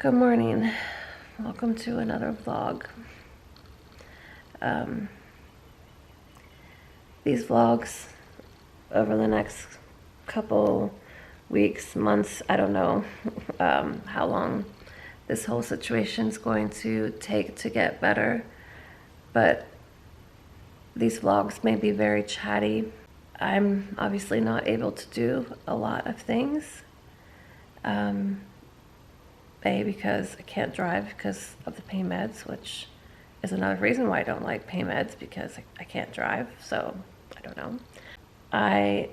Good morning. Welcome to another vlog. These vlogs over the next couple weeks, months, I don't know how long this whole situation is going to take to get better, but these vlogs may be very chatty. I'm obviously not able to do a lot of things. Because I can't drive because of the pain meds, which is another reason why I don't like pain meds, because I can't drive, so I don't know. I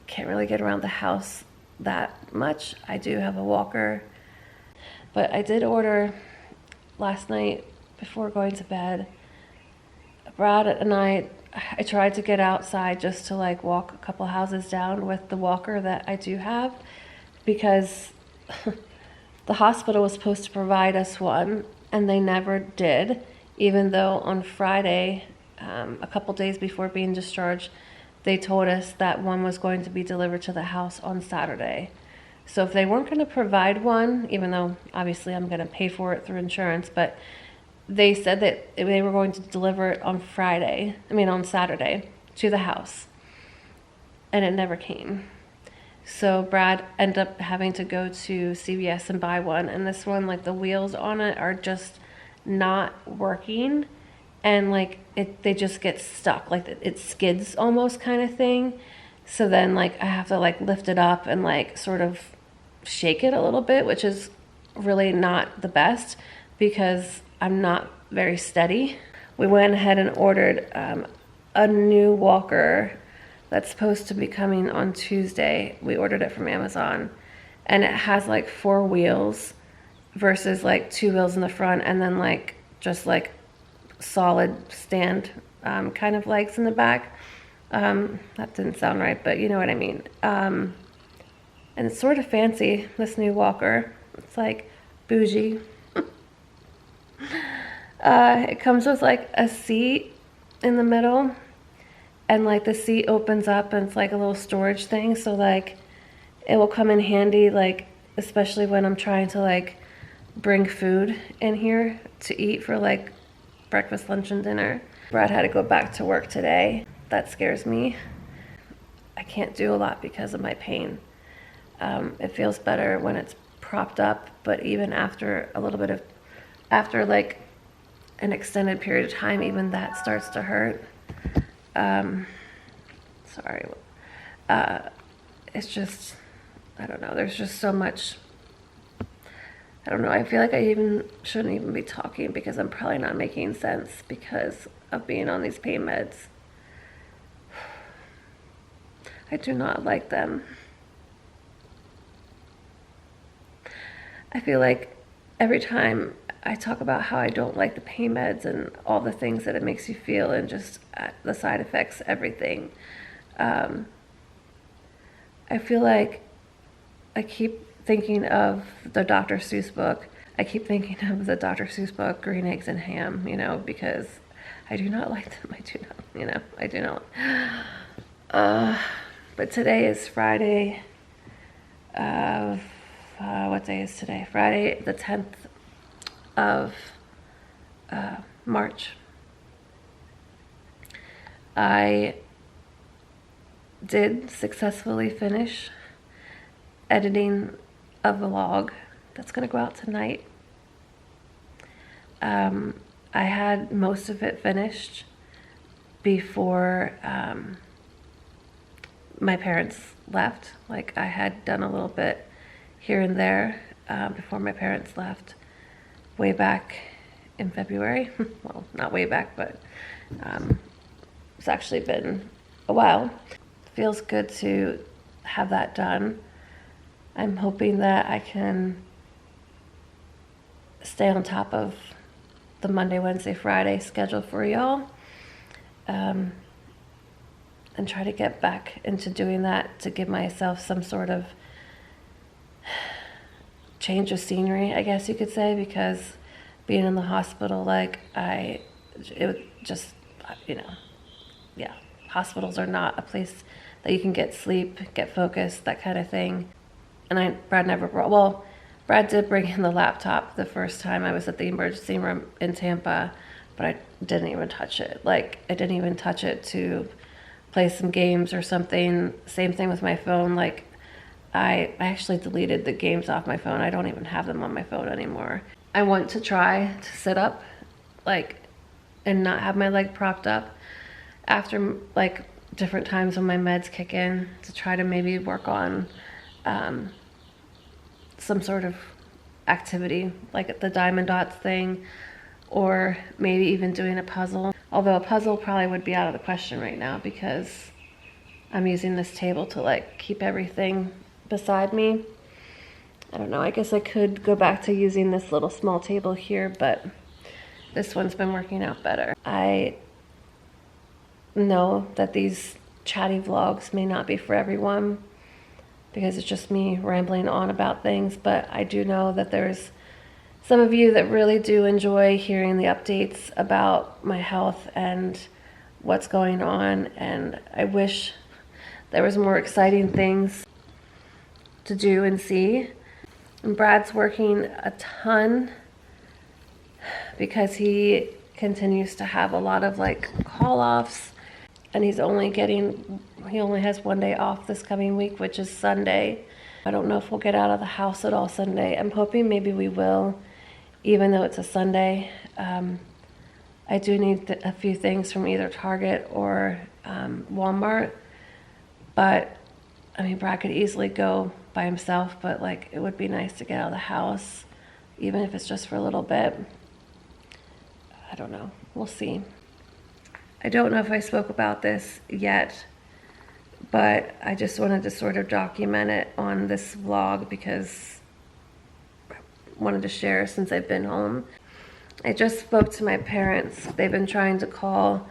can't really get around the house that much. I do have a walker, but I did order last night before going to bed. Brad and I tried to get outside just to like walk a couple houses down with the walker that I do have, because the hospital was supposed to provide us one, and they never did, even though on Friday, a couple days before being discharged, they told us that one was going to be delivered to the house on Saturday. So if they weren't going to provide one, even though obviously I'm going to pay for it through insurance, but they said that they were going to deliver it on Saturday to the house, and it never came. So Brad ended up having to go to CVS and buy one, and this one, like, the wheels on it are just not working, and like they just get stuck, like it skids almost, kind of thing. So then like I have to like lift it up and like sort of shake it a little bit, which is really not the best because I'm not very steady. We went ahead and ordered a new walker that's supposed to be coming on Tuesday. We ordered it from Amazon, and it has like 4 wheels versus like 2 wheels in the front, and then like just like solid stand kind of legs in the back. That didn't sound right, but you know what I mean. And it's sort of fancy, this new walker. It's like bougie. It comes with like a seat in the middle, and like the seat opens up and it's like a little storage thing, so like it will come in handy, like especially when I'm trying to like bring food in here to eat for like breakfast, lunch, and dinner. Brad had to go back to work today. That scares me. I can't do a lot because of my pain. It feels better when it's propped up, but even after a little bit of, after like an extended period of time, even that starts to hurt. Sorry. It's just, I don't know. There's just so much. I don't know. I feel like I shouldn't even be talking because I'm probably not making sense because of being on these pain meds. I do not like them. I feel like every time I talk about how I don't like the pain meds and all the things that it makes you feel and just the side effects, everything, I feel like I keep thinking of the Dr. Seuss book. I keep thinking of the Dr. Seuss book, Green Eggs and Ham, you know, because I do not like them. I do not, you know, I do not. But today is Friday. What day is today? Friday, the 10th of March. I did successfully finish editing a vlog that's going to go out tonight. I had most of it finished before my parents left. Like, I had done a little bit here and there before my parents left way back in February. Well, not way back, but it's actually been a while. Feels good to have that done. I'm hoping that I can stay on top of the Monday, Wednesday, Friday schedule for y'all, and try to get back into doing that to give myself some sort of change of scenery, I guess you could say, because being in the hospital, like, it just, you know, yeah, hospitals are not a place that you can get sleep, get focused, that kind of thing. And Brad never brought, well, Brad did bring in the laptop the first time I was at the emergency room in Tampa, but I didn't even touch it. Like, I didn't even touch it to play some games or something. Same thing with my phone. Like, I actually deleted the games off my phone. I don't even have them on my phone anymore. I want to try to sit up, like, and not have my leg propped up after, like, different times when my meds kick in, to try to maybe work on some sort of activity, like the diamond dots thing, or maybe even doing a puzzle. Although a puzzle probably would be out of the question right now because I'm using this table to, like, keep everything beside me. I don't know, I guess I could go back to using this little small table here, but this one's been working out better. I know that these chatty vlogs may not be for everyone because it's just me rambling on about things, but I do know that there's some of you that really do enjoy hearing the updates about my health and what's going on, and I wish there was more exciting things to do and see. And Brad's working a ton because he continues to have a lot of, like, call-offs, and he only has one day off this coming week, which is Sunday. I don't know if we'll get out of the house at all Sunday. I'm hoping maybe we will, even though it's a Sunday. I do need a few things from either Target or Walmart, but I mean, Brad could easily go by himself, but, like, it would be nice to get out of the house, even if it's just for a little bit. I don't know. We'll see. I don't know if I spoke about this yet, but I just wanted to sort of document it on this vlog because I wanted to share since I've been home. I just spoke to my parents. They've been trying to call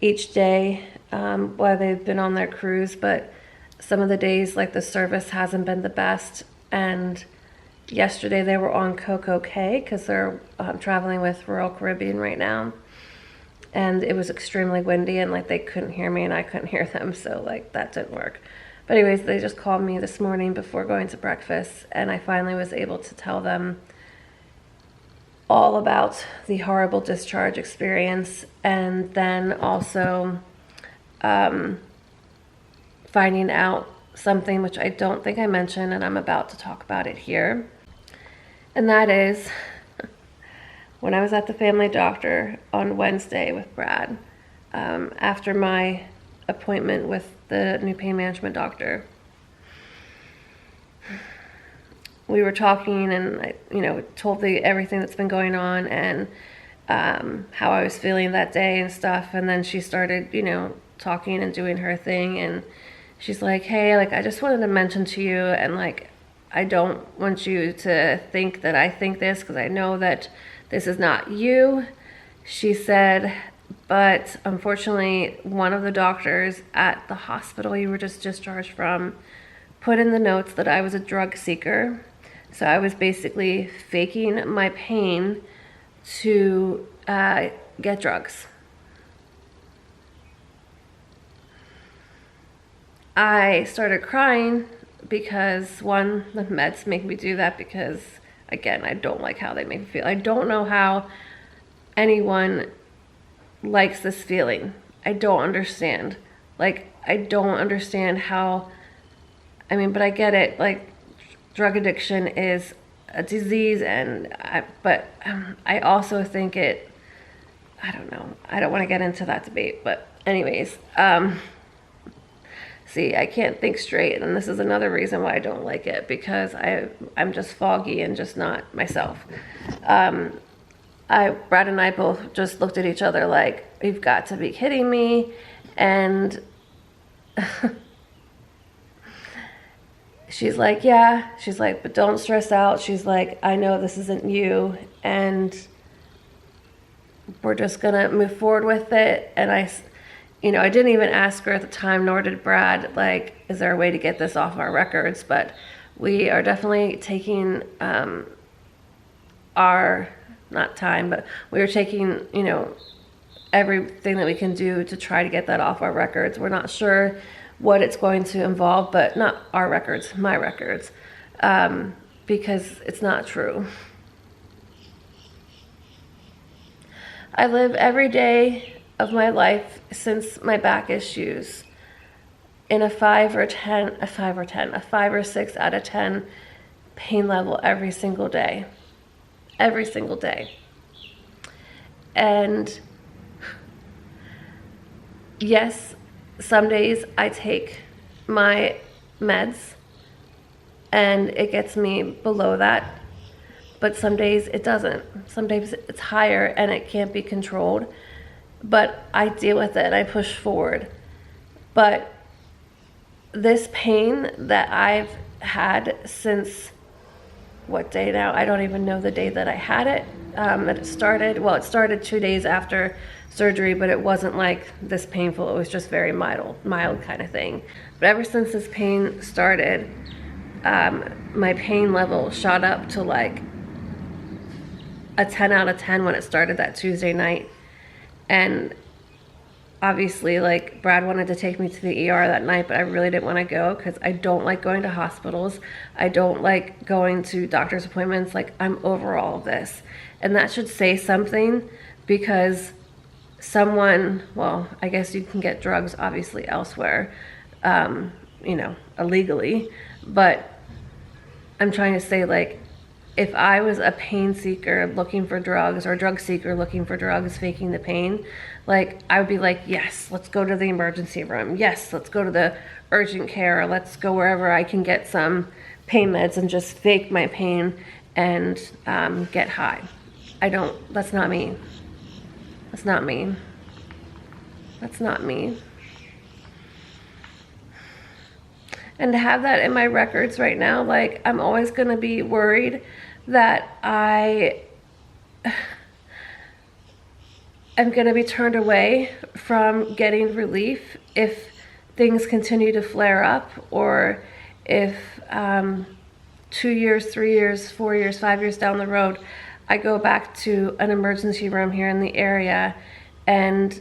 each day while they've been on their cruise, but some of the days, like, the service hasn't been the best. And yesterday they were on Coco Cay because they're traveling with Royal Caribbean right now. And it was extremely windy, and, like, they couldn't hear me and I couldn't hear them, so, like, that didn't work. But anyways, they just called me this morning before going to breakfast, and I finally was able to tell them all about the horrible discharge experience, and then also finding out something which I don't think I mentioned, and I'm about to talk about it here. And that is, when I was at the family doctor on Wednesday with Brad, after my appointment with the new pain management doctor, we were talking, and I, told everything that's been going on and how I was feeling that day and stuff. And then she started, talking and doing her thing, and she's like, "Hey, like, I just wanted to mention to you, and, like, I don't want you to think that I think this, because I know that this is not you," she said, "but unfortunately, one of the doctors at the hospital you were just discharged from put in the notes that I was a drug seeker. So I was basically faking my pain to get drugs." I started crying because, one, the meds make me do that because, again, I don't like how they make me feel. I don't know how anyone likes this feeling. I don't understand. Like, I don't understand how, but I get it. Like, drug addiction is a disease, but I also think I don't know. I don't want to get into that debate, but anyways, see, I can't think straight, and this is another reason why I don't like it, because I'm just foggy and just not myself. Brad and I both just looked at each other like, "You've got to be kidding me," and she's like, "Yeah," she's like, "but don't stress out." She's like, "I know this isn't you, and we're just gonna move forward with it." And I didn't even ask her at the time, nor did Brad, like, is there a way to get this off our records? But we are definitely taking not time, but we are taking, everything that we can do to try to get that off our records. We're not sure what it's going to involve, but not our records, my records. because it's not true. I live every day of my life since my back issues in a 5 or 6 out of 10 pain level every single day. Every single day. And yes, some days I take my meds and it gets me below that, but some days it doesn't. Some days it's higher and it can't be controlled, but I deal with it and I push forward. But this pain that I've had since, what day now? I don't even know the day that I had it. That it started, well, it started 2 days after surgery, but it wasn't like this painful. It was just very mild kind of thing. But ever since this pain started, my pain level shot up to like a 10 out of 10 when it started that Tuesday night. And obviously, like, Brad wanted to take me to the ER that night, but I really didn't want to go because I don't like going to hospitals. I don't like going to doctor's appointments. Like, I'm over all of this. And that should say something, because someone, well, I guess you can get drugs obviously elsewhere, you know, illegally. But I'm trying to say, like, if I was a pain seeker looking for drugs, or a drug seeker looking for drugs, faking the pain, like, I would be like, yes, let's go to the emergency room. Yes, let's go to the urgent care. Let's go wherever I can get some pain meds and just fake my pain and get high. That's not me. That's not me. That's not me. And to have that in my records right now, like, I'm always going to be worried that I am going to be turned away from getting relief if things continue to flare up, or if 2 years, 3 years, 4 years, 5 years down the road, I go back to an emergency room here in the area and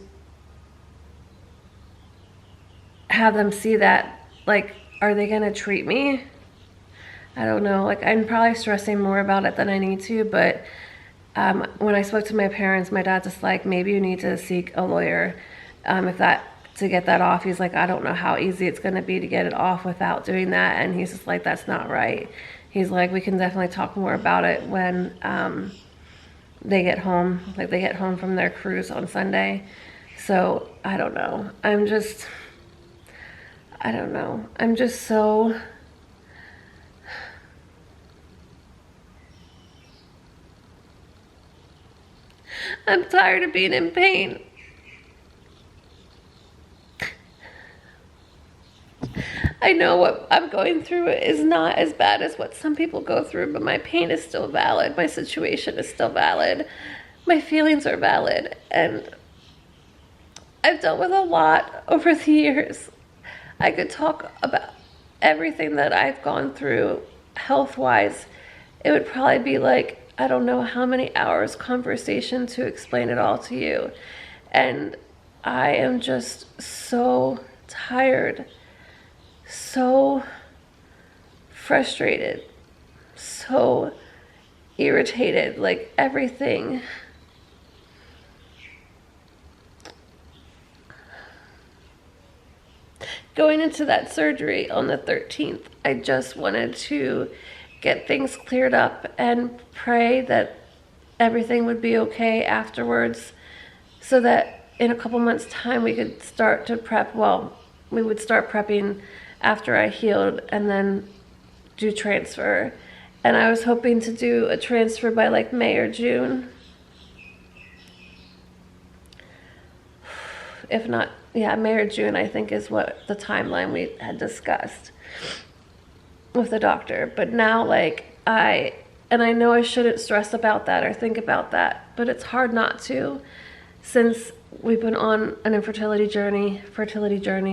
have them see that, like, are they going to treat me? I don't know. Like, I'm probably stressing more about it than I need to, but when I spoke to my parents, my dad's just like, maybe you need to seek a lawyer to get that off. He's like, I don't know how easy it's going to be to get it off without doing that. And he's just like, that's not right. He's like, we can definitely talk more about it when they get home. Like, they get home from their cruise on Sunday. So I don't know. I don't know. I'm just so... I'm tired of being in pain. I know what I'm going through is not as bad as what some people go through, but my pain is still valid. My situation is still valid. My feelings are valid. And I've dealt with a lot over the years. I could talk about everything that I've gone through health-wise. It would probably be like, I don't know how many hours conversation to explain it all to you. And I am just so tired, so frustrated, so irritated, like everything. Going into that surgery on the 13th, I just wanted to get things cleared up and pray that everything would be okay afterwards, so that in a couple months' time we could start to prep. Well, we would start prepping after I healed and then do transfer. And I was hoping to do a transfer by like May or June. If not, yeah, May or June, I think, is what the timeline we had discussed with the doctor. But now, like, I know I shouldn't stress about that or think about that, but it's hard not to, since we've been on an fertility journey,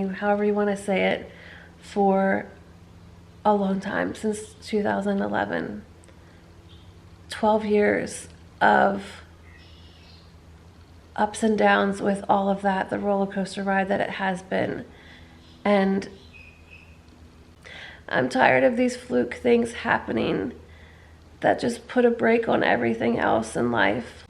however you want to say it, for a long time, since 2011. 12 years of ups and downs with all of that, the roller coaster ride that it has been. And I'm tired of these fluke things happening that just put a break on everything else in life.